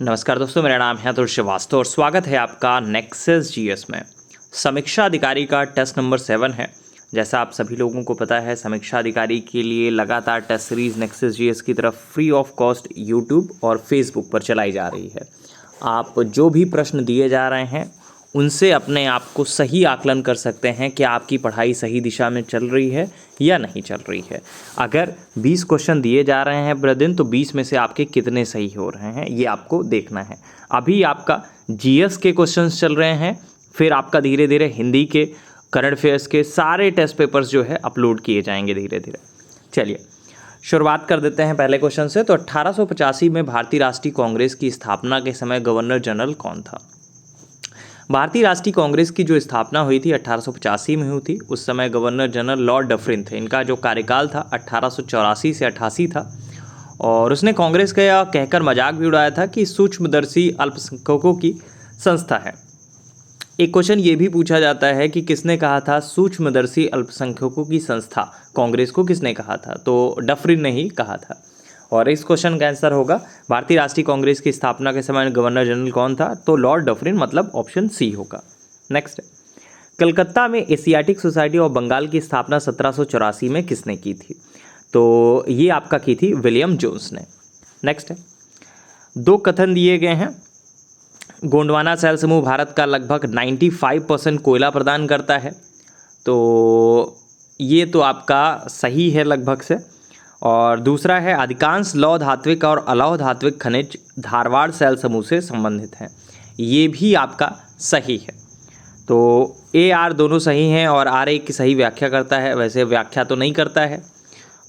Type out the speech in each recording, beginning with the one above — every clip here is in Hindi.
नमस्कार दोस्तों, मेरा नाम है अतुल श्रीवास्तव और स्वागत है आपका नेक्सस जीएस में। समीक्षा अधिकारी का टेस्ट नंबर 7 है। जैसा आप सभी लोगों को पता है, समीक्षा अधिकारी के लिए लगातार टेस्ट सीरीज़ नेक्सस जीएस की तरफ फ्री ऑफ कॉस्ट यूट्यूब और फेसबुक पर चलाई जा रही है। आप जो भी प्रश्न दिए जा रहे हैं उनसे अपने आप को सही आकलन कर सकते हैं कि आपकी पढ़ाई सही दिशा में चल रही है या नहीं चल रही है। अगर 20 क्वेश्चन दिए जा रहे हैं प्रतिदिन, तो 20 में से आपके कितने सही हो रहे हैं ये आपको देखना है। अभी आपका जीएस के क्वेश्चंस चल रहे हैं, फिर आपका धीरे धीरे हिंदी के, करंट अफेयर्स के सारे टेस्ट पेपर्स जो है अपलोड किए जाएंगे धीरे धीरे। चलिए शुरुआत कर देते हैं पहले क्वेश्चन से। तो 1885 में भारतीय राष्ट्रीय कांग्रेस की स्थापना के समय गवर्नर जनरल कौन था? भारतीय राष्ट्रीय कांग्रेस की जो स्थापना हुई थी 1885 में हुई थी। उस समय गवर्नर जनरल लॉर्ड डफरिन थे। इनका जो कार्यकाल था 1884 से 88 था। और उसने कांग्रेस का यह कहकर मजाक भी उड़ाया था कि सूक्ष्मदर्शी अल्पसंख्यकों की संस्था है। एक क्वेश्चन ये भी पूछा जाता है कि किसने कहा था सूक्ष्मदर्शी अल्पसंख्यकों की संस्था? कांग्रेस को किसने कहा था? तो डफरिन ने ही कहा था। और इस क्वेश्चन का आंसर होगा भारतीय राष्ट्रीय कांग्रेस की स्थापना के समय गवर्नर जनरल कौन था? तो लॉर्ड डफरिन, मतलब ऑप्शन सी होगा। नेक्स्ट है, कलकत्ता में एशियाटिक सोसाइटी ऑफ बंगाल की स्थापना 1784 में किसने की थी? तो ये आपका की थी विलियम जोन्स ने। नेक्स्ट है, दो कथन दिए गए हैं। गोंडवाना सेल समूह भारत का लगभग 95% कोयला प्रदान करता है। तो ये तो आपका सही है लगभग से। और दूसरा है, अधिकांश लौह धात्विक और अलौह धात्विक खनिज धारवाड़ सेल समूह से संबंधित हैं। ये भी आपका सही है। तो ए आर दोनों सही हैं और आर ए की सही व्याख्या करता है, वैसे व्याख्या तो नहीं करता है।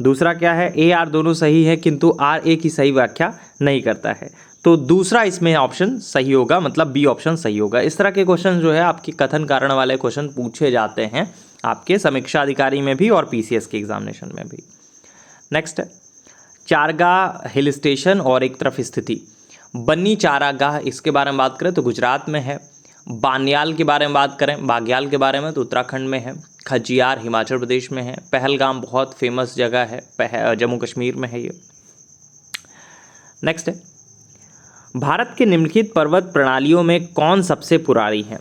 दूसरा क्या है, ए आर दोनों सही है किंतु आर ए की सही व्याख्या नहीं करता है। तो दूसरा इसमें ऑप्शन सही होगा, मतलब बी ऑप्शन सही होगा। इस तरह के क्वेश्चन जो है आपके कथन कारण वाले क्वेश्चन पूछे जाते हैं आपके समीक्षा अधिकारी में भी और पीसीएस के एग्जामिनेशन में भी। नेक्स्ट है, चारगाह हिल स्टेशन और एक तरफ स्थिति बन्नी चारागाह, इसके बारे में बात करें तो गुजरात में है। बानियाल के बारे में बात करें, बाग्याल के बारे में, तो उत्तराखंड में है। खजियार हिमाचल प्रदेश में है। पहलगाम बहुत फेमस जगह है, जम्मू कश्मीर में है ये। नेक्स्ट है, भारत के निम्नलिखित पर्वत प्रणालियों में कौन सबसे पुरानी है?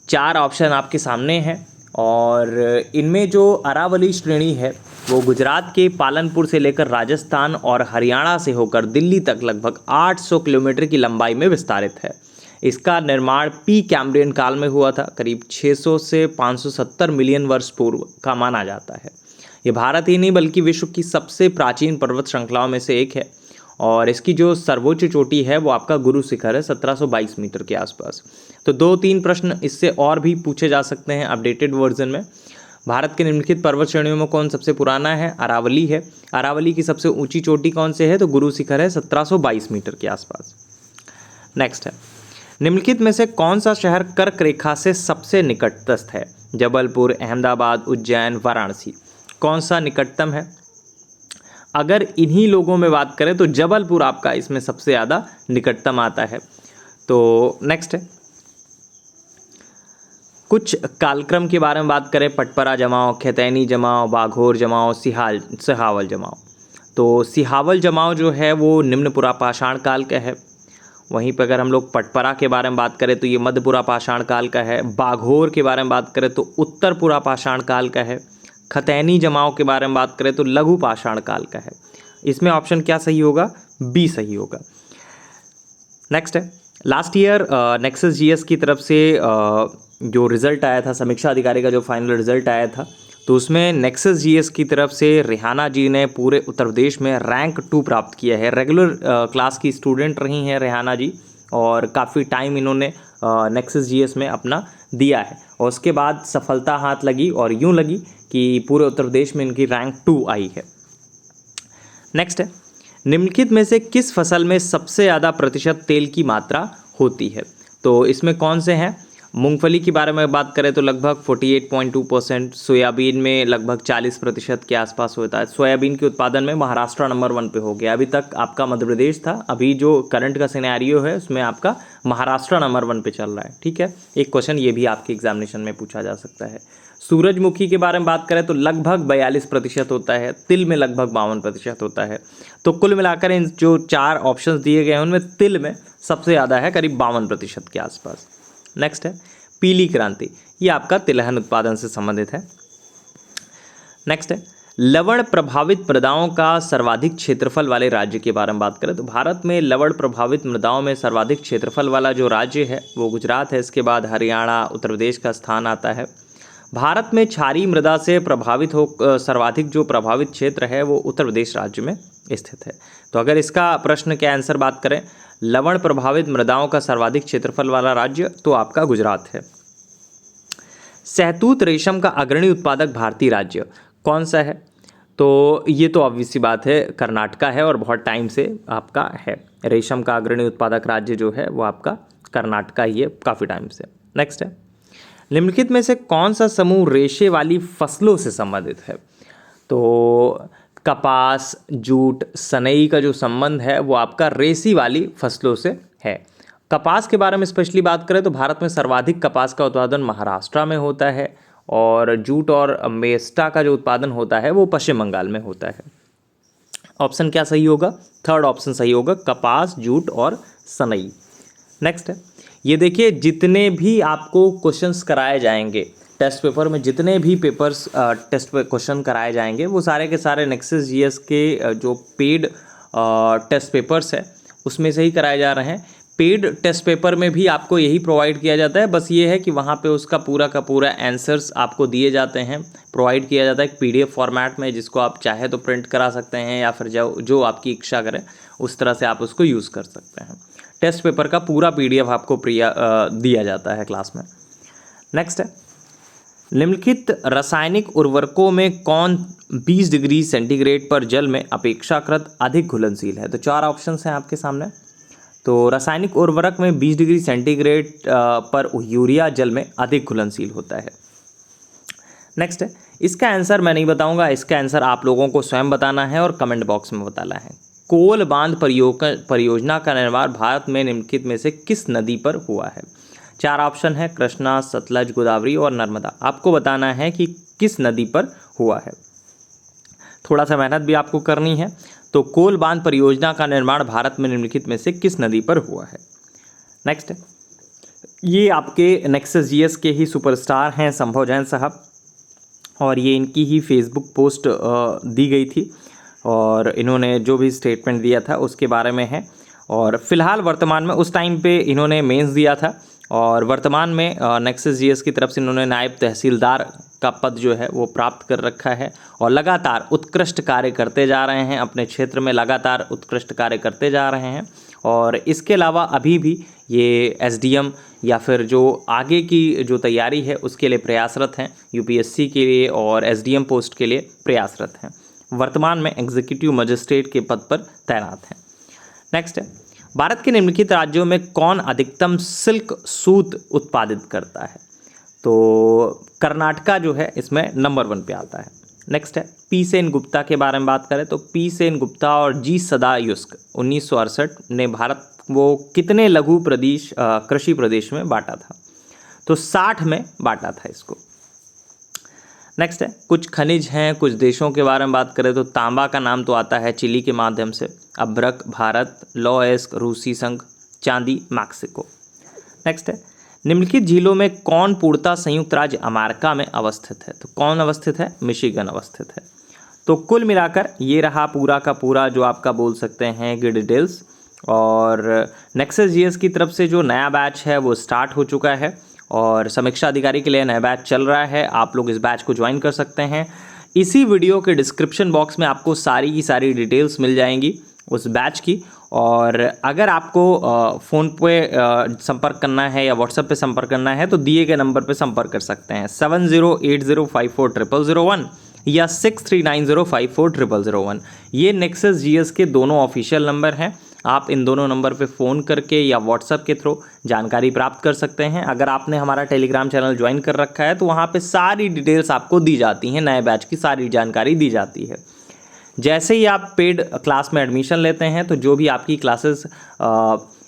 4 ऑप्शन आपके सामने हैं और इनमें जो अरावली श्रेणी है वो गुजरात के पालनपुर से लेकर राजस्थान और हरियाणा से होकर दिल्ली तक लगभग 800 किलोमीटर की लंबाई में विस्तारित है। इसका निर्माण पी कैम्ब्रियन काल में हुआ था, करीब 600 से 570 मिलियन वर्ष पूर्व का माना जाता है। ये भारत ही नहीं बल्कि विश्व की सबसे प्राचीन पर्वत श्रृंखलाओं में से एक है। और इसकी जो सर्वोच्च चोटी है वो आपका गुरु शिखर है, 1722 मीटर के आसपास। तो 2-3 प्रश्न इससे और भी पूछे जा सकते हैं अपडेटेड वर्जन में। भारत के निम्नलिखित पर्वत श्रेणियों में कौन सबसे पुराना है? अरावली है। अरावली की सबसे ऊंची चोटी कौन से है? तो गुरु शिखर है, 1722 मीटर के आसपास। नेक्स्ट है, निम्नलिखित में से कौन सा शहर कर्क रेखा से सबसे निकटस्थ है? जबलपुर, अहमदाबाद, उज्जैन, वाराणसी, कौन सा निकटतम है? अगर इन्हीं लोगों में बात करें तो जबलपुर आपका इसमें सबसे ज़्यादा निकटतम आता है। तो नेक्स्ट है, कुछ कालक्रम के बारे में बात करें, पटपरा जमाव, खैतैनी जमाव, बाघोर जमाव, सिहावल जमाव। तो सिहावल जमाव जो है वो निम्न पुरापाषाण काल का है। वहीं पर अगर हम लोग पटपरा के बारे में बात करें तो ये मध्य पुरापाषाण काल का है। बाघोर के बारे में बात करें तो उत्तर पुरापाषाण काल का है। खतैनी जमाव के बारे में बात करें तो लघु पाषाण काल का है। इसमें ऑप्शन क्या सही होगा? बी सही होगा। नेक्स्ट है, लास्ट ईयर नेक्सस जीएस की तरफ से जो रिज़ल्ट आया था, समीक्षा अधिकारी का जो फाइनल रिज़ल्ट आया था, तो उसमें नेक्सस जीएस की तरफ से रेहाना जी ने पूरे उत्तर प्रदेश में रैंक 2 प्राप्त किया है। रेगुलर क्लास की स्टूडेंट रही हैं रेहाना जी और काफ़ी टाइम इन्होंने नेक्सस जीएस में अपना दिया है और उसके बाद सफलता हाथ लगी और यूँ लगी कि पूरे उत्तर प्रदेश में इनकी रैंक 2 आई है। नेक्स्ट है, निम्नलिखित में से किस फसल में सबसे ज़्यादा प्रतिशत तेल की मात्रा होती है? तो इसमें कौन से हैं? मूंगफली के बारे में बात करें तो लगभग 48.2%, सोयाबीन में लगभग 40% के आसपास होता है। सोयाबीन के उत्पादन में महाराष्ट्र नंबर 1 पे हो गया। अभी तक आपका मध्य प्रदेश था, अभी जो करंट का सिनेरियो है उसमें आपका महाराष्ट्र नंबर 1 पे चल रहा है। ठीक है, एक क्वेश्चन ये भी आपके एग्जामिनेशन में पूछा जा सकता है। सूरजमुखी के बारे में बात करें तो लगभग 42% होता है, तिल में लगभग 52% होता है। तो कुल मिलाकर इन जो 4 ऑप्शंस दिए गए हैं उनमें तिल में सबसे ज़्यादा है, करीब 52% के आसपास। नेक्स्ट है पीली क्रांति, ये आपका तिलहन उत्पादन से संबंधित है। नेक्स्ट है लवण प्रभावित मृदाओं का सर्वाधिक क्षेत्रफल वाले राज्य के बारे में बात करें तो भारत में लवण प्रभावित मृदाओं में सर्वाधिक क्षेत्रफल वाला जो राज्य है वो गुजरात है। इसके बाद हरियाणा, उत्तर प्रदेश का स्थान आता है। भारत में क्षारीय मृदा से प्रभावित हो सर्वाधिक जो प्रभावित क्षेत्र है वो उत्तर प्रदेश राज्य में स्थित है। तो अगर इसका प्रश्न के आंसर बात करें लवण प्रभावित मृदाओं का सर्वाधिक क्षेत्रफल वाला राज्य तो आपका गुजरात है। शहतूत रेशम का अग्रणी उत्पादक भारतीय राज्य कौन सा है? तो ये तो ऑब्वियस सी बात है, कर्नाटका है और बहुत टाइम से आपका है। रेशम का अग्रणी उत्पादक राज्य जो है वो आपका कर्नाटका ही है, काफ़ी टाइम से। नेक्स्ट है निम्नलिखित में से कौन सा समूह रेशे वाली फसलों से संबंधित है? तो कपास, जूट, सनई का जो संबंध है वो आपका रेसी वाली फसलों से है। कपास के बारे में स्पेशली बात करें तो भारत में सर्वाधिक कपास का उत्पादन महाराष्ट्र में होता है और जूट और मेस्टा का जो उत्पादन होता है वो पश्चिम बंगाल में होता है। ऑप्शन क्या सही होगा? थर्ड ऑप्शन सही होगा, कपास, जूट और सनई। नेक्स्ट है ये देखिए, जितने भी आपको क्वेश्चंस कराए जाएंगे टेस्ट पेपर में, जितने भी पेपर्स टेस्ट पे क्वेश्चन कराए जाएंगे वो सारे के सारे नेक्सस जीएस के जो पेड टेस्ट पेपर्स है उसमें से ही कराए जा रहे हैं। पेड टेस्ट पेपर में भी आपको यही प्रोवाइड किया जाता है, बस ये है कि वहाँ पे उसका पूरा का पूरा आंसर्स आपको दिए जाते हैं, प्रोवाइड किया जाता है एक पीडीएफ फॉर्मेट में, जिसको आप चाहे तो प्रिंट करा सकते हैं या फिर जो आपकी इच्छा करे उस तरह से आप उसको यूज़ कर सकते हैं। टेस्ट पेपर का पूरा पीडीएफ आपको दिया जाता है क्लास में। नेक्स्ट है निम्नलिखित रासायनिक उर्वरकों में कौन 20 डिग्री सेंटीग्रेड पर जल में अपेक्षाकृत अधिक घुलनशील है? तो 4 ऑप्शंस हैं आपके सामने। तो रासायनिक उर्वरक में 20 डिग्री सेंटीग्रेड पर यूरिया जल में अधिक घुलनशील होता है। नेक्स्ट है इसका आंसर मैं नहीं बताऊंगा, इसका आंसर आप लोगों को स्वयं बताना है और कमेंट बॉक्स में बताना है। कोल बांध परियोजना का निर्माण भारत में निम्नलिखित में से किस नदी पर हुआ है? 4 ऑप्शन है, कृष्णा, सतलज, गोदावरी और नर्मदा। आपको बताना है कि किस नदी पर हुआ है। थोड़ा सा मेहनत भी आपको करनी है। तो कोल बांध परियोजना का निर्माण भारत में निम्नलिखित में से किस नदी पर हुआ है? नेक्स्ट है ये आपके नेक्सस जीएस के ही सुपरस्टार हैं संभव जैन साहब, और ये इनकी ही फेसबुक पोस्ट दी गई थी और इन्होंने जो भी स्टेटमेंट दिया था उसके बारे में है। और फिलहाल वर्तमान में, उस टाइम पे इन्होंने मेंस दिया था और वर्तमान में नेक्सस जीएस की तरफ से इन्होंने नायब तहसीलदार का पद जो है वो प्राप्त कर रखा है और लगातार उत्कृष्ट कार्य करते जा रहे हैं, अपने क्षेत्र में लगातार उत्कृष्ट कार्य करते जा रहे हैं। और इसके अलावा अभी भी ये एसडीएम या फिर जो आगे की जो तैयारी है उसके लिए प्रयासरत हैं, यूपीएससी के लिए और एसडीएम पोस्ट के लिए प्रयासरत हैं। वर्तमान में एग्जीक्यूटिव मजिस्ट्रेट के पद पर तैनात हैं। नेक्स्ट है भारत के निम्नलिखित राज्यों में कौन अधिकतम सिल्क सूत उत्पादित करता है? तो कर्नाटका जो है इसमें नंबर 1 पे आता है। नेक्स्ट है पी सेन गुप्ता के बारे में बात करें तो पी सेन गुप्ता और जी सदायुस्क 1968 ने भारत वो कितने लघु प्रदेश कृषि प्रदेश में बांटा था? तो 60 में बांटा था इसको। नेक्स्ट है कुछ खनिज हैं, कुछ देशों के बारे में बात करें तो तांबा का नाम तो आता है चिली के माध्यम से, अभ्रक भारत, लॉएस्क रूसी संघ, चांदी मैक्सिको। नेक्स्ट है निम्नलिखित झीलों में कौन पूर्णतः संयुक्त राज्य अमेरिका में अवस्थित है? तो कौन अवस्थित है? मिशिगन अवस्थित है। तो कुल मिलाकर ये रहा पूरा का पूरा जो आपका बोल सकते हैं कि डिटेल्स। और नेक्सस जीएस की तरफ से जो नया बैच है वो स्टार्ट हो चुका है और समीक्षा अधिकारी के लिए नया बैच चल रहा है, आप लोग इस बैच को ज्वाइन कर सकते हैं। इसी वीडियो के डिस्क्रिप्शन बॉक्स में आपको सारी की सारी डिटेल्स मिल जाएंगी उस बैच की। और अगर आपको फ़ोन पे संपर्क करना है या व्हाट्सएप पे संपर्क करना है तो दिए गए नंबर पे संपर्क कर सकते हैं 7080540001 या 6390540001। ये नेक्सस जीएस के दोनों ऑफिशियल नंबर हैं। आप इन दोनों नंबर पे फ़ोन करके या व्हाट्सएप के थ्रू जानकारी प्राप्त कर सकते हैं। अगर आपने हमारा टेलीग्राम चैनल ज्वाइन कर रखा है तो वहाँ पे सारी डिटेल्स आपको दी जाती हैं, नए बैच की सारी जानकारी दी जाती है। जैसे ही आप पेड क्लास में एडमिशन लेते हैं तो जो भी आपकी क्लासेस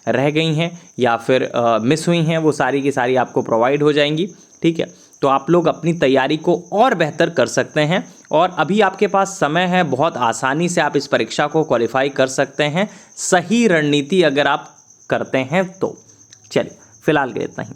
रह गई हैं या फिर मिस हुई हैं वो सारी की सारी आपको प्रोवाइड हो जाएंगी, ठीक है। तो आप लोग अपनी तैयारी को और बेहतर कर सकते हैं और अभी आपके पास समय है, बहुत आसानी से आप इस परीक्षा को क्वालिफाई कर सकते हैं, सही रणनीति अगर आप करते हैं तो। चलिए फिलहाल के इतना ही।